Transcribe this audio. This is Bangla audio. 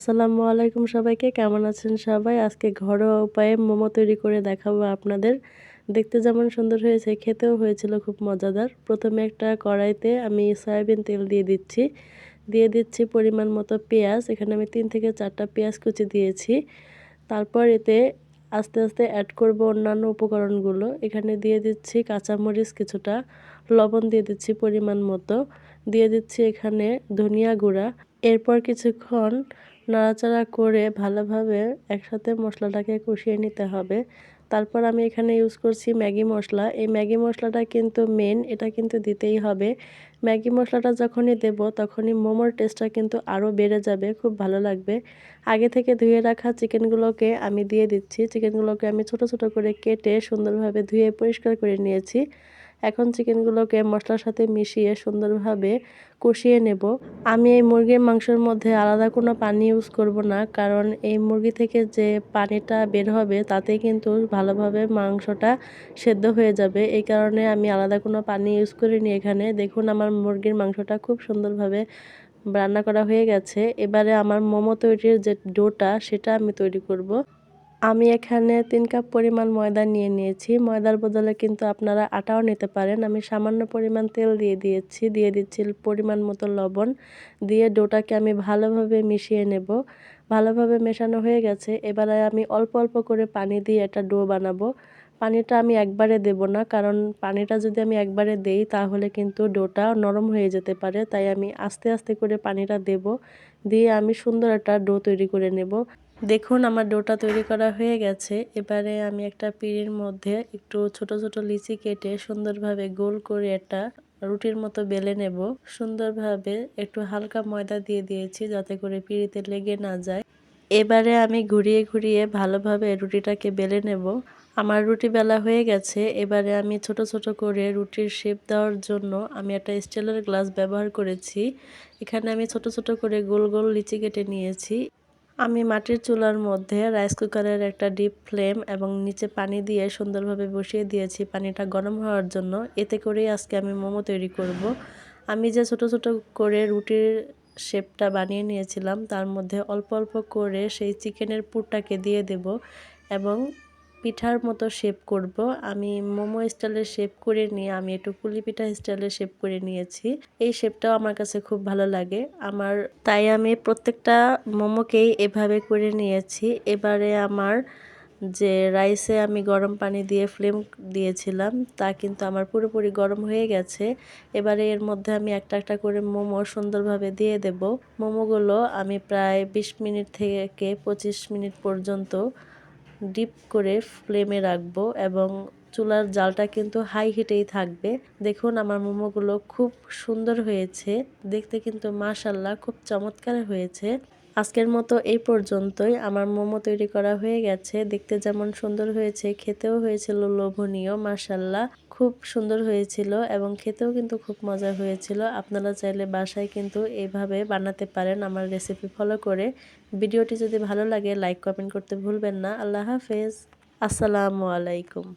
আসসালামু আলাইকুম সবাইকে, কেমন আছেন সবাই? আজকে ঘরোয়া উপায়ে মোমো তৈরি করে দেখাবো আপনাদের। দেখতে যেমন সুন্দর হয়েছে, খেতেও হয়েছিল খুব মজাদার। প্রথমে একটা কড়াইতে আমি সয়াবিন তেল দিয়ে দিচ্ছি। দিয়ে দিচ্ছি পরিমাণ মতো পেঁয়াজ। এখানে আমি ৩ থেকে ৪ টা পেঁয়াজ কুচি দিয়েছি। তারপর এতে আস্তে আস্তে অ্যাড করব অন্যান্য উপকরণগুলো। এখানে দিয়ে দিচ্ছি কাঁচামরিচ কিছুটা, লবণ দিয়ে দিচ্ছি পরিমাণ মতো, দিয়ে দিচ্ছি এখানে ধনিয়া গুঁড়া। এরপর কিছুক্ষণ নাড়াচাড়া করে ভালোভাবে একসাথে মশলাটাকে কষিয়ে নিতে হবে। তারপর আমি এখানে ইউজ করছি ম্যাগি মশলা। এই ম্যাগি মশলাটা কিন্তু মেন, এটা কিন্তু দিতেই হবে। ম্যাগি মশলাটা যখনই দেব তখনই মোমোর টেস্টটা কিন্তু আরও বেড়ে যাবে, খুব ভালো লাগবে। আগে থেকে ধুয়ে রাখা চিকেনগুলোকে আমি দিয়ে দিচ্ছি। চিকেনগুলোকে আমি ছোট ছোট করে কেটে সুন্দরভাবে ধুয়ে পরিষ্কার করে নিয়েছি। এখন চিকেনগুলোকে মশলার সাথে মিশিয়ে সুন্দরভাবে কষিয়ে নেব। আমি এই মুরগির মাংসের মধ্যে আলাদা কোনো পানি ইউজ করব না, কারণ এই মুরগি থেকে যে পানিটা বের হবে তাতেই কিন্তু ভালোভাবে মাংসটা সেদ্ধ হয়ে যাবে। এই কারণে আমি আলাদা কোনো পানি ইউজ করিনি এখানে। দেখুন আমার মুরগির মাংসটা খুব সুন্দরভাবে রান্না করা হয়ে গেছে। এবারে আমার মোমো তৈরির যে ডোটা সেটা আমি তৈরি করব। আমি এখানে ৩ কাপ পরিমাণ ময়দা নিয়ে নিয়েছি। ময়দার বদলে কিন্তু আপনারা আটাও নিতে পারেন। আমি সামান্য পরিমাণ তেল দিয়ে দিয়েছি, দিয়ে দিচ্ছি পরিমাণ মতো লবণ। দিয়ে ডোটাকে আমি ভালোভাবে মিশিয়ে নেব। ভালোভাবে মেশানো হয়ে গেছে। এবারে আমি অল্প অল্প করে পানি দিয়ে একটা ডো বানাবো। পানিটা আমি একবারে দেব না, কারণ পানিটা যদি আমি একবারে দেই তাহলে কিন্তু ডোটা নরম হয়ে যেতে পারে। তাই আমি আস্তে আস্তে করে পানিটা দেব। দিয়ে আমি সুন্দর একটা ডো তৈরি করে নেব। দেখুন আমার ডোটা তৈরি করা হয়ে গেছে। এবারে আমি একটা পিঁড়ির মধ্যে একটু ছোট ছোট লিচি কেটে সুন্দরভাবে গোল করে একটা রুটির মতো বেলে নেব। সুন্দরভাবে একটু হালকা ময়দা দিয়ে দিয়েছি যাতে করে পিঁড়িতে লেগে না যায়। এবারে আমি ঘুরিয়ে ঘুরিয়ে ভালোভাবে রুটিটাকে বেলে নেব। আমার রুটি বেলা হয়ে গেছে। এবারে আমি ছোট ছোট করে রুটির শেপ দেওয়ার জন্য আমি একটা স্টিলের গ্লাস ব্যবহার করেছি। এখানে আমি ছোট ছোট করে গোল গোল লিচি কেটে নিয়েছি। আমি মাটির চুলার মধ্যে রাইস কুকারের একটা ডিপ ফ্লেম এবং নিচে পানি দিয়ে সুন্দরভাবে বসিয়ে দিয়েছি পানিটা গরম হওয়ার জন্য। এতে করেই আজকে আমি মোমো তৈরি করব। আমি যে ছোট ছোট করে রুটির শেপটা বানিয়ে নিয়েছিলাম তার মধ্যে অল্প অল্প করে সেই চিকেনের পুরটাকে দিয়ে দেব এবং পিঠার মতো শেপ করব। আমি মোমো স্টাইলের শেপ করে নিয়ে আমি একটু পুলি পিঠা স্টাইলের শেপ করে নিয়েছি। এই শেপটাও আমার কাছে খুব ভালো লাগে আমার, তাই আমি প্রত্যেকটা মোমোকেই এভাবে করে নিয়েছি। এবারে আমার যে রাইসে আমি গরম পানি দিয়ে ফ্লেম দিয়েছিলাম তা কিন্তু আমার পুরোপুরি গরম হয়ে গেছে। এবারে এর মধ্যে আমি একটা একটা করে মোমো সুন্দরভাবে দিয়ে দেব। মোমোগুলো আমি প্রায় ২০ মিনিট থেকে ২৫ মিনিট পর্যন্ত ডিপ করে ফ্লেমে রাখবো এবং চুলার জালটা কিন্তু হাই হিটেই থাকবে। দেখুন আমার মোমোগুলো খুব সুন্দর হয়েছে, দেখতে কিন্তু মাশাআল্লাহ খুব চমৎকার হয়েছে। আজকের মতো এই পর্যন্তই। আমার মোমো তৈরি করা হয়ে গেছে। দেখতে যেমন সুন্দর হয়েছে, খেতেও হয়েছিল লোভনীয়, মাশাআল্লাহ খুব সুন্দর হয়েছিল এবং খেতেও কিন্তু খুব মজা হয়েছিল। আপনারা চাইলে বাসায় কিন্তু এইভাবে বানাতে পারেন আমার রেসিপি ফলো করে। ভিডিওটি যদি ভালো লাগে লাইক কমেন্ট করতে ভুলবেন না। আল্লাহ হাফেজ। আসসালামু আলাইকুম।